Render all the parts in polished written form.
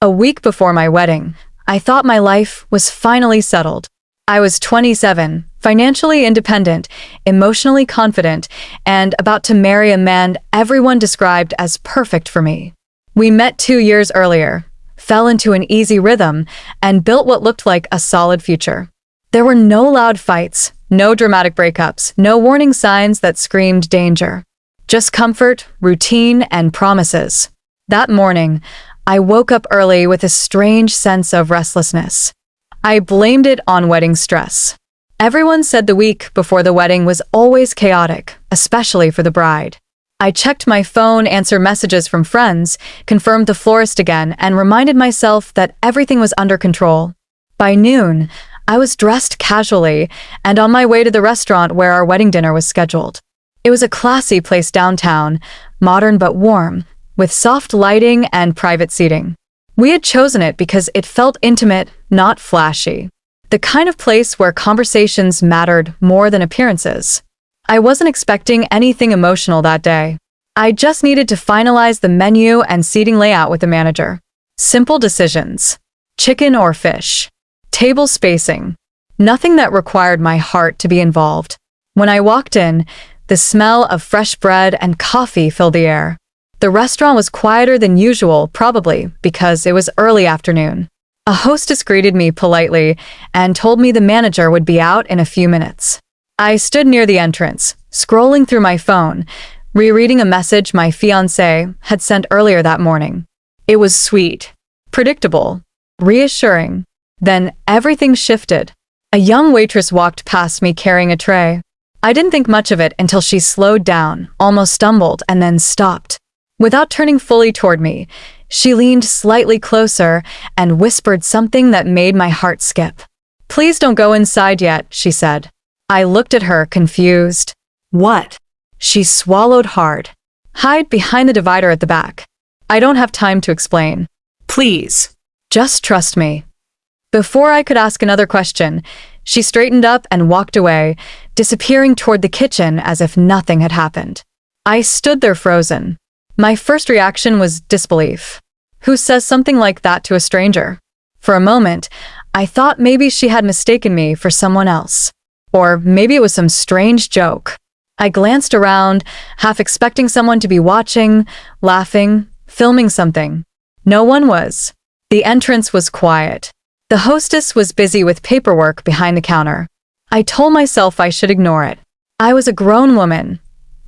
A week before my wedding, I thought my life was finally settled. I was 27, financially independent, emotionally confident, and about to marry a man everyone described as perfect for me. We met 2 years earlier, fell into an easy rhythm, and built what looked like a solid future. There were no loud fights, no dramatic breakups, no warning signs that screamed danger. Just comfort, routine, and promises. That morning, I woke up early with a strange sense of restlessness. I blamed it on wedding stress. Everyone said the week before the wedding was always chaotic, especially for the bride. I checked my phone, answered messages from friends, confirmed the florist again, and reminded myself that everything was under control. By noon, I was dressed casually and on my way to the restaurant where our wedding dinner was scheduled. It was a classy place downtown, modern but warm, with soft lighting and private seating. We had chosen it because it felt intimate, not flashy. The kind of place where conversations mattered more than appearances. I wasn't expecting anything emotional that day. I just needed to finalize the menu and seating layout with the manager. Simple decisions. Chicken or fish. Table spacing. Nothing that required my heart to be involved. When I walked in, the smell of fresh bread and coffee filled the air. The restaurant was quieter than usual, probably because it was early afternoon. A hostess greeted me politely and told me the manager would be out in a few minutes. I stood near the entrance, scrolling through my phone, rereading a message my fiancé had sent earlier that morning. It was sweet, predictable, reassuring. Then everything shifted. A young waitress walked past me carrying a tray. I didn't think much of it until she slowed down, almost stumbled, and then stopped. Without turning fully toward me, she leaned slightly closer and whispered something that made my heart skip. "Please don't go inside yet," she said. I looked at her, confused. "What?" She swallowed hard. "Hide behind the divider at the back. I don't have time to explain. Please. Just trust me." Before I could ask another question, she straightened up and walked away, disappearing toward the kitchen as if nothing had happened. I stood there frozen. My first reaction was disbelief. Who says something like that to a stranger? For a moment, I thought maybe she had mistaken me for someone else. Or maybe it was some strange joke. I glanced around, half expecting someone to be watching, laughing, filming something. No one was. The entrance was quiet. The hostess was busy with paperwork behind the counter. I told myself I should ignore it. I was a grown woman,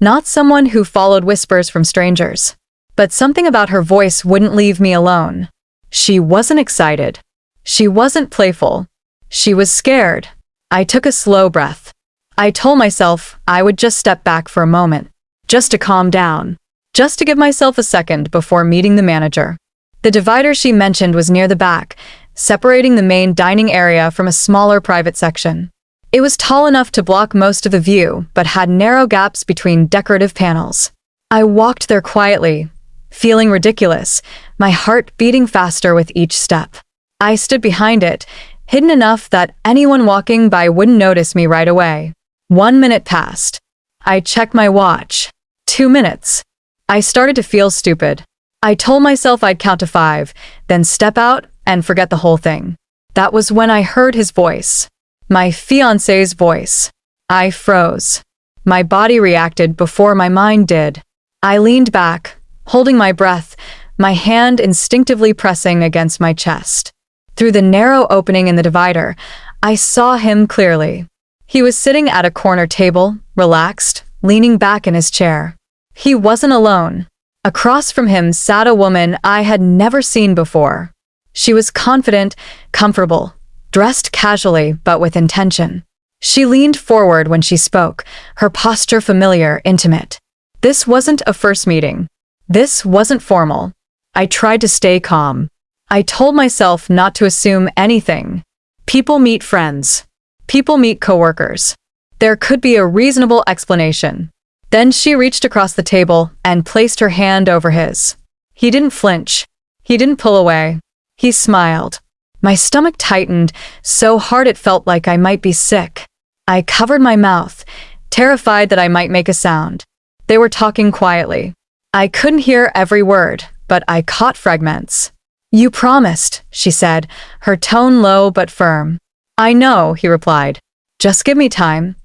not someone who followed whispers from strangers. But something about her voice wouldn't leave me alone. She wasn't excited. She wasn't playful. She was scared. I took a slow breath. I told myself I would just step back for a moment, just to calm down, just to give myself a second before meeting the manager. The divider she mentioned was near the back, separating the main dining area from a smaller private section. It was tall enough to block most of the view, but had narrow gaps between decorative panels. I walked there quietly, feeling ridiculous, my heart beating faster with each step. I stood behind it, hidden enough that anyone walking by wouldn't notice me right away. 1 minute passed. I checked my watch. 2 minutes. I started to feel stupid. I told myself I'd count to 5, then step out and forget the whole thing. That was when I heard his voice. My fiancé's voice. I froze. My body reacted before my mind did. I leaned back, holding my breath, my hand instinctively pressing against my chest. Through the narrow opening in the divider, I saw him clearly. He was sitting at a corner table, relaxed, leaning back in his chair. He wasn't alone. Across from him sat a woman I had never seen before. She was confident, comfortable, dressed casually but with intention. She leaned forward when she spoke, her posture familiar, intimate. This wasn't a first meeting. This wasn't formal. I tried to stay calm. I told myself not to assume anything. People meet friends. People meet coworkers. There could be a reasonable explanation. Then she reached across the table and placed her hand over his. He didn't flinch. He didn't pull away. He smiled. My stomach tightened so hard it felt like I might be sick. I covered my mouth, terrified that I might make a sound. They were talking quietly. I couldn't hear every word, but I caught fragments. You promised, she said, her tone low but firm. I know, he replied. Just give me time.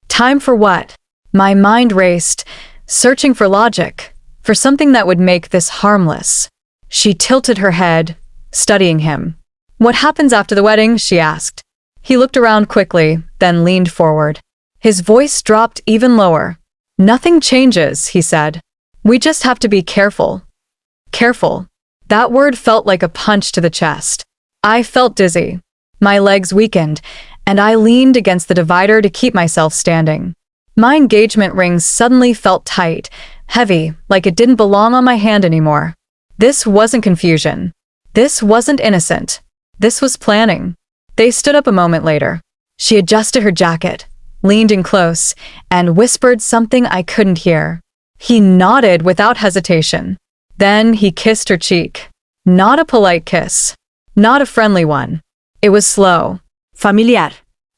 Time for what? My mind raced, searching for logic, for something that would make this harmless. She tilted her head, studying him. What happens after the wedding? She asked. He looked around quickly, then leaned forward. His voice dropped even lower. Nothing changes, he said. We just have to be careful. Careful. That word felt like a punch to the chest. I felt dizzy. My legs weakened, and I leaned against the divider to keep myself standing. My engagement ring suddenly felt tight, heavy, like it didn't belong on my hand anymore. This wasn't confusion. This wasn't innocent. This was planning. They stood up a moment later. She adjusted her jacket, leaned in close, and whispered something I couldn't hear. He nodded without hesitation. Then he kissed her cheek. Not a polite kiss. Not a friendly one. It was slow. Familiar.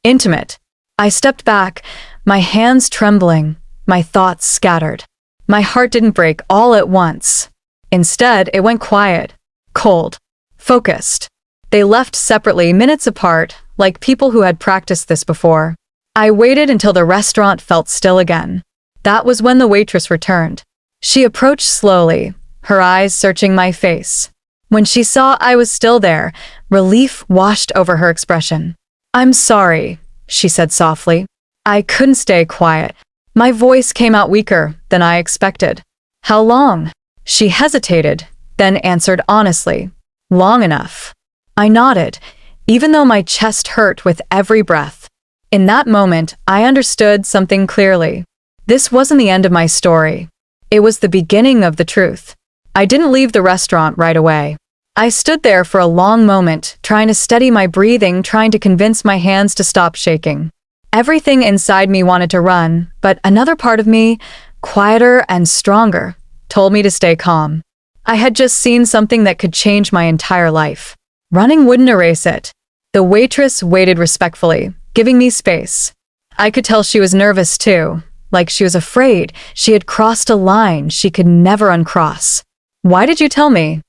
Intimate. I stepped back, my hands trembling, my thoughts scattered. My heart didn't break all at once. Instead, it went quiet, cold, focused. They left separately, minutes apart, like people who had practiced this before. I waited until the restaurant felt still again. That was when the waitress returned. She approached slowly, her eyes searching my face. When she saw I was still there, relief washed over her expression. I'm sorry, she said softly. I couldn't stay quiet. My voice came out weaker than I expected. How long? She hesitated, then answered honestly. Long enough. I nodded, even though my chest hurt with every breath. In that moment, I understood something clearly. This wasn't the end of my story. It was the beginning of the truth. I didn't leave the restaurant right away. I stood there for a long moment, trying to steady my breathing, trying to convince my hands to stop shaking. Everything inside me wanted to run, but another part of me, quieter and stronger, told me to stay calm. I had just seen something that could change my entire life. Running wouldn't erase it. The waitress waited respectfully, giving me space. I could tell she was nervous too, like she was afraid she had crossed a line she could never uncross. Why did you tell me?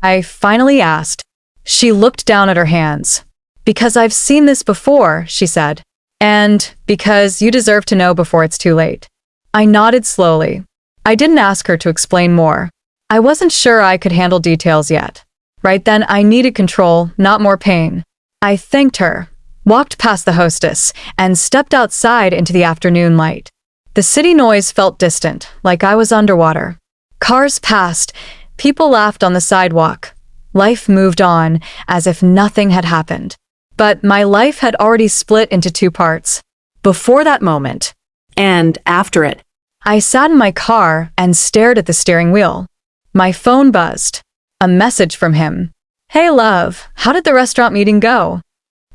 I finally asked. She looked down at her hands. Because I've seen this before, she said. And because you deserve to know before it's too late. I nodded slowly. I didn't ask her to explain more. I wasn't sure I could handle details yet. Right then, I needed control, not more pain. I thanked her, walked past the hostess, and stepped outside into the afternoon light. The city noise felt distant, like I was underwater. Cars passed, people laughed on the sidewalk. Life moved on, as if nothing had happened. But my life had already split into two parts. Before that moment, and after it. I sat in my car and stared at the steering wheel. My phone buzzed. A message from him. Hey love, how did the restaurant meeting go?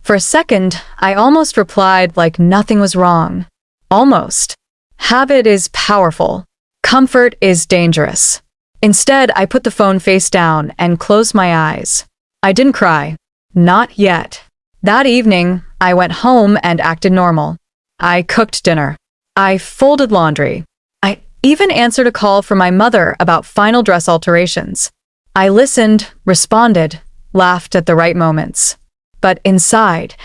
For a second, I almost replied like nothing was wrong. Almost. Habit is powerful. Comfort is dangerous. Instead, I put the phone face down and closed my eyes. I didn't cry. Not yet. That evening, I went home and acted normal. I cooked dinner. I folded laundry. I even answered a call from my mother about final dress alterations. I listened, responded, laughed at the right moments. But inside,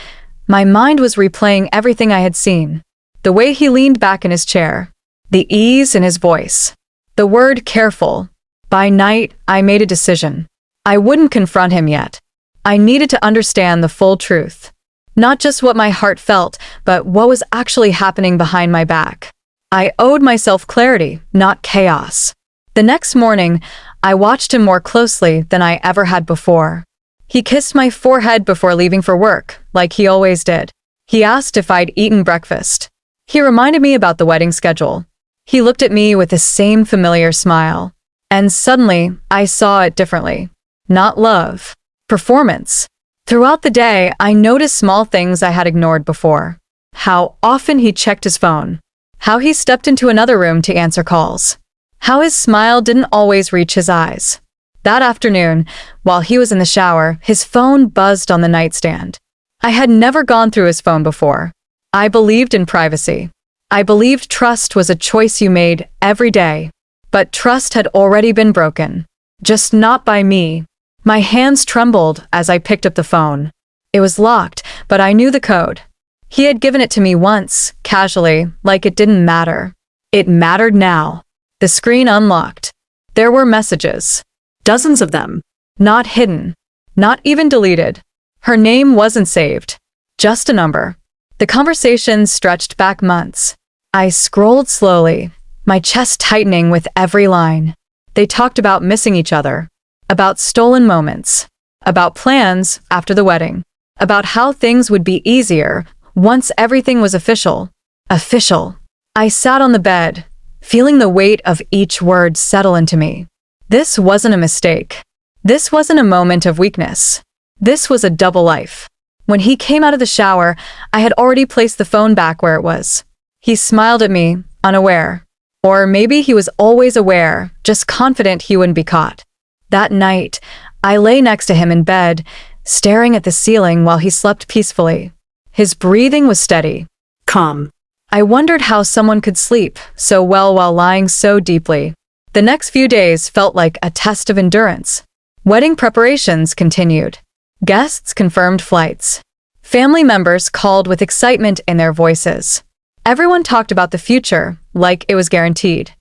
my mind was replaying everything I had seen. The way he leaned back in his chair. The ease in his voice. The word careful. By night, I made a decision. I wouldn't confront him yet. I needed to understand the full truth. Not just what my heart felt, but what was actually happening behind my back. I owed myself clarity, not chaos. The next morning, I watched him more closely than I ever had before. He kissed my forehead before leaving for work, like he always did. He asked if I'd eaten breakfast. He reminded me about the wedding schedule. He looked at me with the same familiar smile. And suddenly, I saw it differently. Not love. Performance. Throughout the day, I noticed small things I had ignored before. How often he checked his phone. How he stepped into another room to answer calls. How his smile didn't always reach his eyes. That afternoon, while he was in the shower, his phone buzzed on the nightstand. I had never gone through his phone before. I believed in privacy. I believed trust was a choice you made every day. But trust had already been broken. Just not by me. My hands trembled as I picked up the phone. It was locked, but I knew the code. He had given it to me once, casually, like it didn't matter. It mattered now. The screen unlocked. There were messages. Dozens of them. Not hidden. Not even deleted. Her name wasn't saved. Just a number. The conversation stretched back months. I scrolled slowly, my chest tightening with every line. They talked about missing each other, about stolen moments, about plans after the wedding, about how things would be easier once everything was official. Official. I sat on the bed, feeling the weight of each word settle into me. This wasn't a mistake. This wasn't a moment of weakness. This was a double life. When he came out of the shower, I had already placed the phone back where it was. He smiled at me, unaware. Or maybe he was always aware, just confident he wouldn't be caught. That night, I lay next to him in bed, staring at the ceiling while he slept peacefully. His breathing was steady, calm. I wondered how someone could sleep so well while lying so deeply. The next few days felt like a test of endurance. Wedding preparations continued. Guests confirmed flights. Family members called with excitement in their voices. Everyone talked about the future, like it was guaranteed.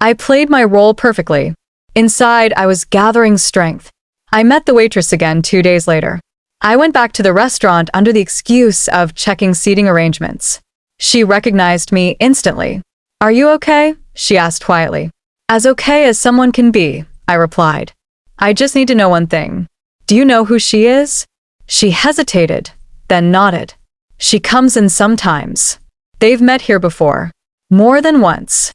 I played my role perfectly. Inside, I was gathering strength. I met the waitress again 2 days later. I went back to the restaurant under the excuse of checking seating arrangements. She recognized me instantly. "Are you okay?" she asked quietly. "As okay as someone can be," I replied. "I just need to know one thing. Do you know who she is?" She hesitated, then nodded. "She comes in sometimes. They've met here before. More than once."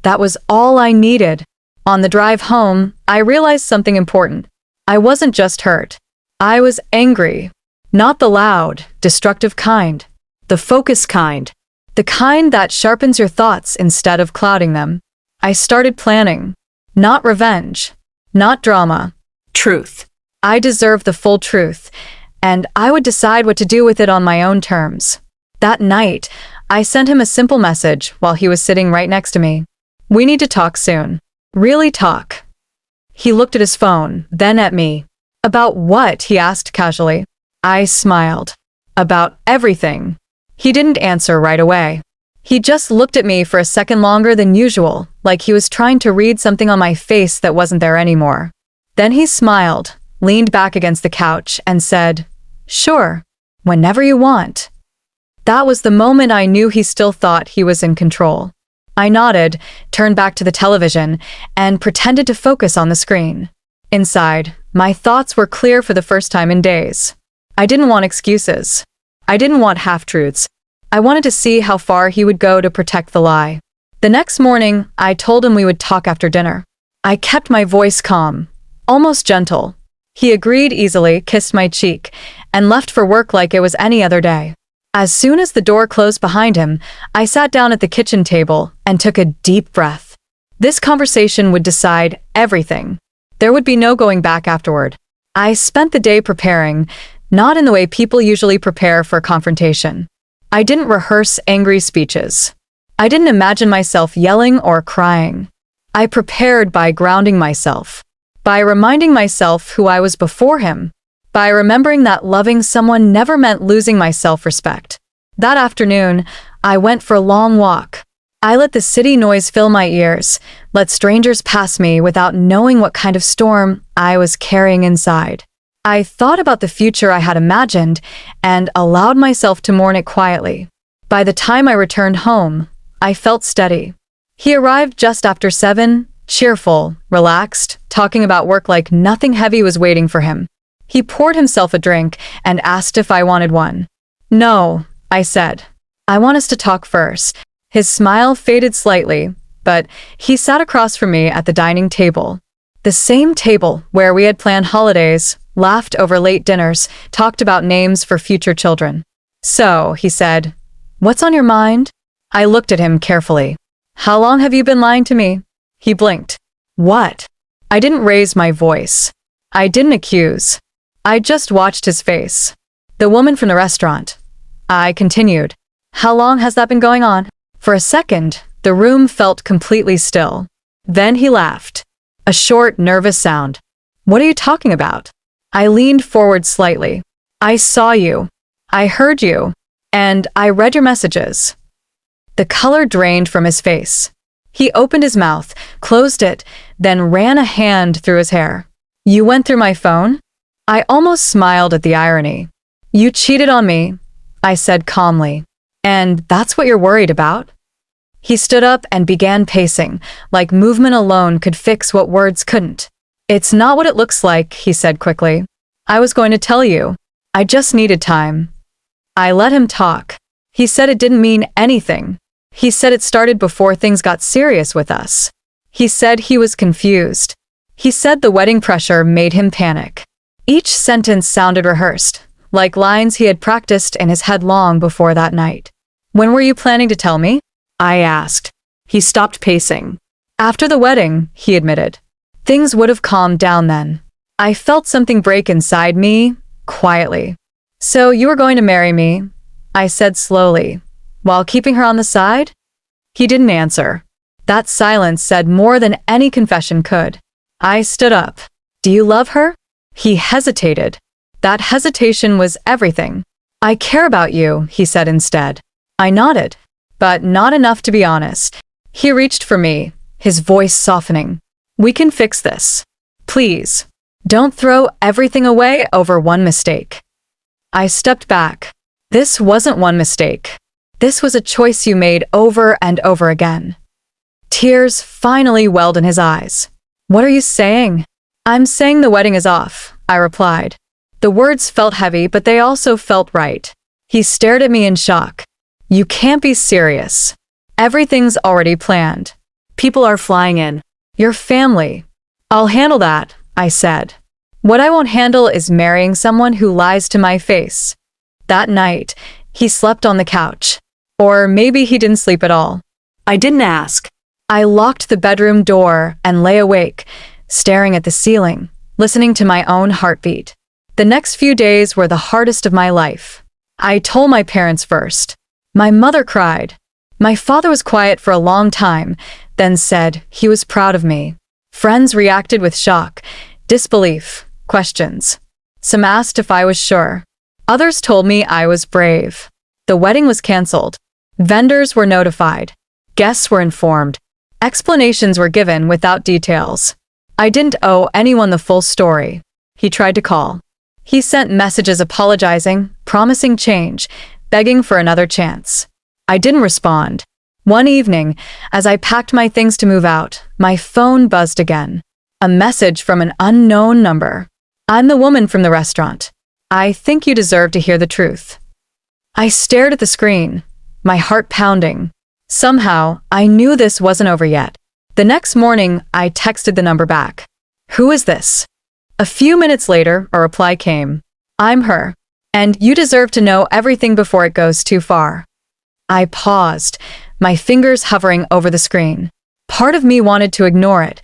That was all I needed. On the drive home, I realized something important. I wasn't just hurt. I was angry. Not the loud, destructive kind. The focused kind. The kind that sharpens your thoughts instead of clouding them. I started planning. Not revenge. Not drama. Truth. I deserved the full truth, and I would decide what to do with it on my own terms. That night, I sent him a simple message while he was sitting right next to me. "We need to talk soon. Really talk." He looked at his phone, then at me. "About what?" he asked casually. I smiled. "About everything." He didn't answer right away. He just looked at me for a second longer than usual, like he was trying to read something on my face that wasn't there anymore. Then he smiled, leaned back against the couch, and said, "Sure, whenever you want." That was the moment I knew he still thought he was in control. I nodded, turned back to the television, and pretended to focus on the screen. Inside, my thoughts were clear for the first time in days. I didn't want excuses. I didn't want half-truths. I wanted to see how far he would go to protect the lie. The next morning, I told him we would talk after dinner. I kept my voice calm, almost gentle. He agreed easily, kissed my cheek, and left for work like it was any other day. As soon as the door closed behind him, I sat down at the kitchen table and took a deep breath. This conversation would decide everything. There would be no going back afterward. I spent the day preparing, not in the way people usually prepare for a confrontation. I didn't rehearse angry speeches. I didn't imagine myself yelling or crying. I prepared by grounding myself, by reminding myself who I was before him, by remembering that loving someone never meant losing my self-respect. That afternoon, I went for a long walk. I let the city noise fill my ears, let strangers pass me without knowing what kind of storm I was carrying inside. I thought about the future I had imagined and allowed myself to mourn it quietly. By the time I returned home, I felt steady. He arrived just after 7, cheerful, relaxed, talking about work like nothing heavy was waiting for him. He poured himself a drink and asked if I wanted one. "No," I said. "I want us to talk first." His smile faded slightly, but he sat across from me at the dining table. The same table where we had planned holidays, laughed over late dinners, talked about names for future children. "So," he said, "what's on your mind?" I looked at him carefully. "How long have you been lying to me?" He blinked. "What?" I didn't raise my voice. I didn't accuse. I just watched his face. "The woman from the restaurant." I continued. "How long has that been going on?" For a second, the room felt completely still. Then he laughed. A short, nervous sound. "What are you talking about?" I leaned forward slightly. I saw you. I heard you. And I read your messages. The color drained from his face. He opened his mouth, closed it, then ran a hand through his hair. You went through my phone? I almost smiled at the irony. You cheated on me, I said calmly. And that's what you're worried about? He stood up and began pacing, like movement alone could fix what words couldn't. It's not what it looks like, he said quickly. I was going to tell you. I just needed time. I let him talk. He said it didn't mean anything. He said it started before things got serious with us. He said he was confused. He said the wedding pressure made him panic. Each sentence sounded rehearsed, like lines he had practiced in his head long before that night. When were you planning to tell me? I asked. He stopped pacing. After the wedding, he admitted. Things would have calmed down then. I felt something break inside me, quietly. So you were going to marry me, I said slowly, while keeping her on the side? He didn't answer. That silence said more than any confession could. I stood up. Do you love her? He hesitated. That hesitation was everything. I care about you, he said instead. I nodded, but not enough to be honest. He reached for me, his voice softening. We can fix this. Please, don't throw everything away over one mistake. I stepped back. This wasn't one mistake. This was a choice you made over and over again. Tears finally welled in his eyes. What are you saying? I'm saying the wedding is off, I replied. The words felt heavy, but they also felt right. He stared at me in shock. You can't be serious. Everything's already planned. People are flying in. Your family. I'll handle that, I said. What I won't handle is marrying someone who lies to my face. That night, he slept on the couch. Or maybe he didn't sleep at all. I didn't ask. I locked the bedroom door and lay awake, staring at the ceiling, listening to my own heartbeat. The next few days were the hardest of my life. I told my parents first. My mother cried. My father was quiet for a long time, then said he was proud of me. Friends reacted with shock, disbelief, questions. Some asked if I was sure. Others told me I was brave. The wedding was canceled. Vendors were notified. Guests were informed. Explanations were given without details. I didn't owe anyone the full story. He tried to call. He sent messages apologizing, promising change, begging for another chance. I didn't respond. One evening, as I packed my things to move out, my phone buzzed again. A message from an unknown number. I'm the woman from the restaurant. I think you deserve to hear the truth. I stared at the screen, my heart pounding. Somehow, I knew this wasn't over yet. The next morning, I texted the number back. Who is this? A few minutes later, a reply came. I'm her. And you deserve to know everything before it goes too far. I paused, my fingers hovering over the screen. Part of me wanted to ignore it,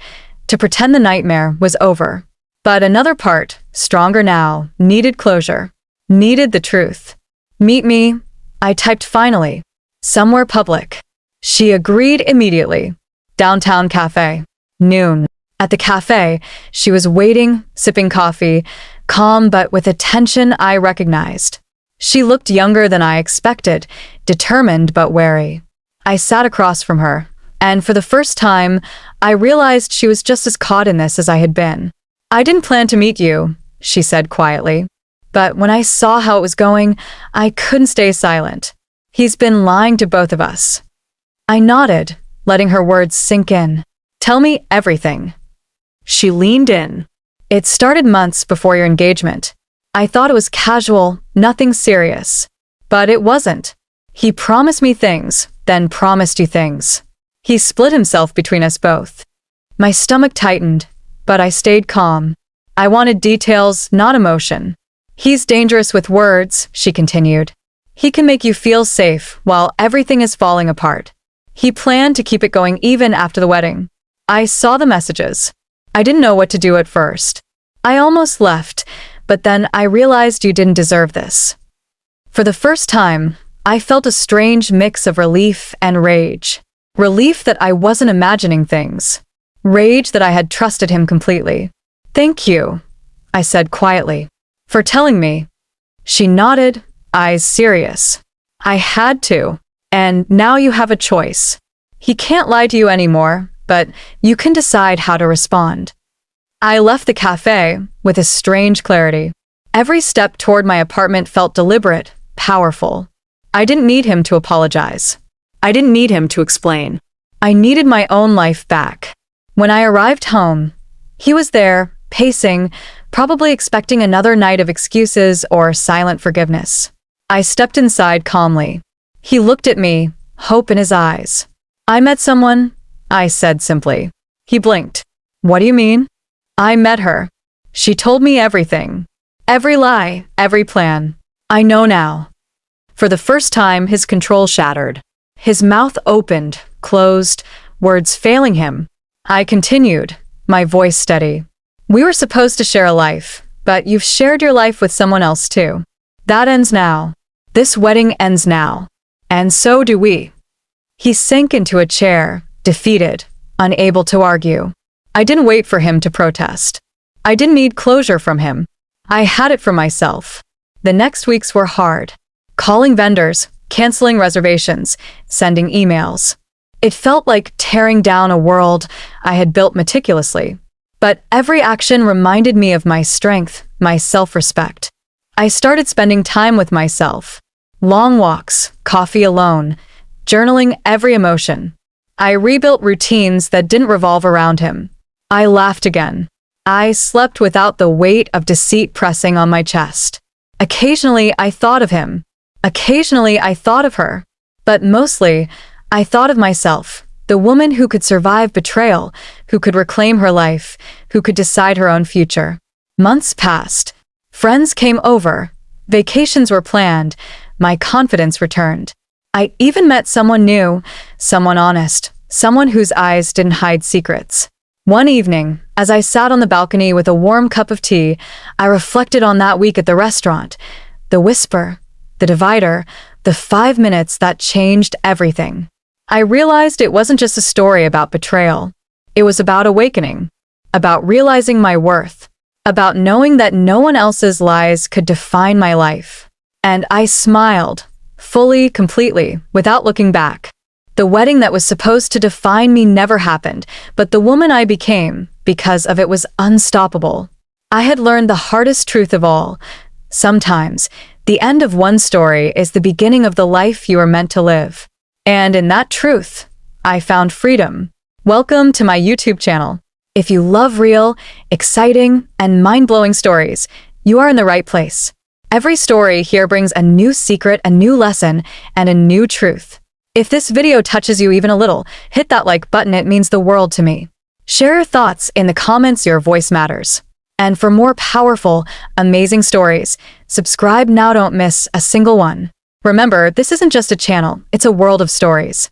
to pretend the nightmare was over. But another part, stronger now, needed closure, needed the truth. Meet me, I typed finally. Somewhere public. She agreed immediately. Downtown cafe. Noon. At the cafe, she was waiting, sipping coffee, calm but with a tension I recognized. She looked younger than I expected, determined but wary. I sat across from her, and for the first time, I realized she was just as caught in this as I had been. I didn't plan to meet you, she said quietly. But when I saw how it was going, I couldn't stay silent. He's been lying to both of us. I nodded, letting her words sink in. Tell me everything. She leaned in. It started months before your engagement. I thought it was casual, nothing serious. But it wasn't. He promised me things, then promised you things. He split himself between us both. My stomach tightened, but I stayed calm. I wanted details, not emotion. He's dangerous with words, she continued. He can make you feel safe while everything is falling apart. He planned to keep it going even after the wedding. I saw the messages. I didn't know what to do at first. I almost left, but then I realized you didn't deserve this. For the first time, I felt a strange mix of relief and rage. Relief that I wasn't imagining things. Rage that I had trusted him completely. Thank you, I said quietly. For telling me. She nodded, eyes serious. I had to. And now you have a choice. He can't lie to you anymore, but you can decide how to respond. I left the cafe with a strange clarity. Every step toward my apartment felt deliberate, powerful. I didn't need him to apologize. I didn't need him to explain. I needed my own life back. When I arrived home, he was there, pacing, probably expecting another night of excuses or silent forgiveness. I stepped inside calmly. He looked at me, hope in his eyes. I met someone, I said simply. He blinked. What do you mean? I met her. She told me everything. Every lie, every plan. I know now. For the first time, his control shattered. His mouth opened, closed, words failing him. I continued, my voice steady. We were supposed to share a life, but you've shared your life with someone else too. That ends now. This wedding ends now. And so do we. He sank into a chair, defeated, unable to argue. I didn't wait for him to protest. I didn't need closure from him. I had it for myself. The next weeks were hard. Calling vendors, canceling reservations, sending emails. It felt like tearing down a world I had built meticulously. But every action reminded me of my strength, my self-respect. I started spending time with myself. Long walks, coffee alone, journaling every emotion. I rebuilt routines that didn't revolve around him. I laughed again. I slept without the weight of deceit pressing on my chest. Occasionally, I thought of him. Occasionally, I thought of her. But mostly, I thought of myself, the woman who could survive betrayal, who could reclaim her life, who could decide her own future. Months passed. Friends came over. Vacations were planned. My confidence returned. I even met someone new, someone honest, someone whose eyes didn't hide secrets. One evening, as I sat on the balcony with a warm cup of tea, I reflected on that week at the restaurant. The whisper, the divider, the 5 minutes that changed everything. I realized it wasn't just a story about betrayal. It was about awakening, about realizing my worth, about knowing that no one else's lies could define my life. And I smiled, fully, completely, without looking back. The wedding that was supposed to define me never happened, but the woman I became, because of it, was unstoppable. I had learned the hardest truth of all. Sometimes, the end of one story is the beginning of the life you are meant to live. And in that truth, I found freedom. Welcome to my YouTube channel. If you love real, exciting, and mind-blowing stories, you are in the right place. Every story here brings a new secret, a new lesson, and a new truth. If this video touches you even a little, hit that like button, it means the world to me. Share your thoughts in the comments, your voice matters. And for more powerful, amazing stories, subscribe now, don't miss a single one. Remember, this isn't just a channel, it's a world of stories.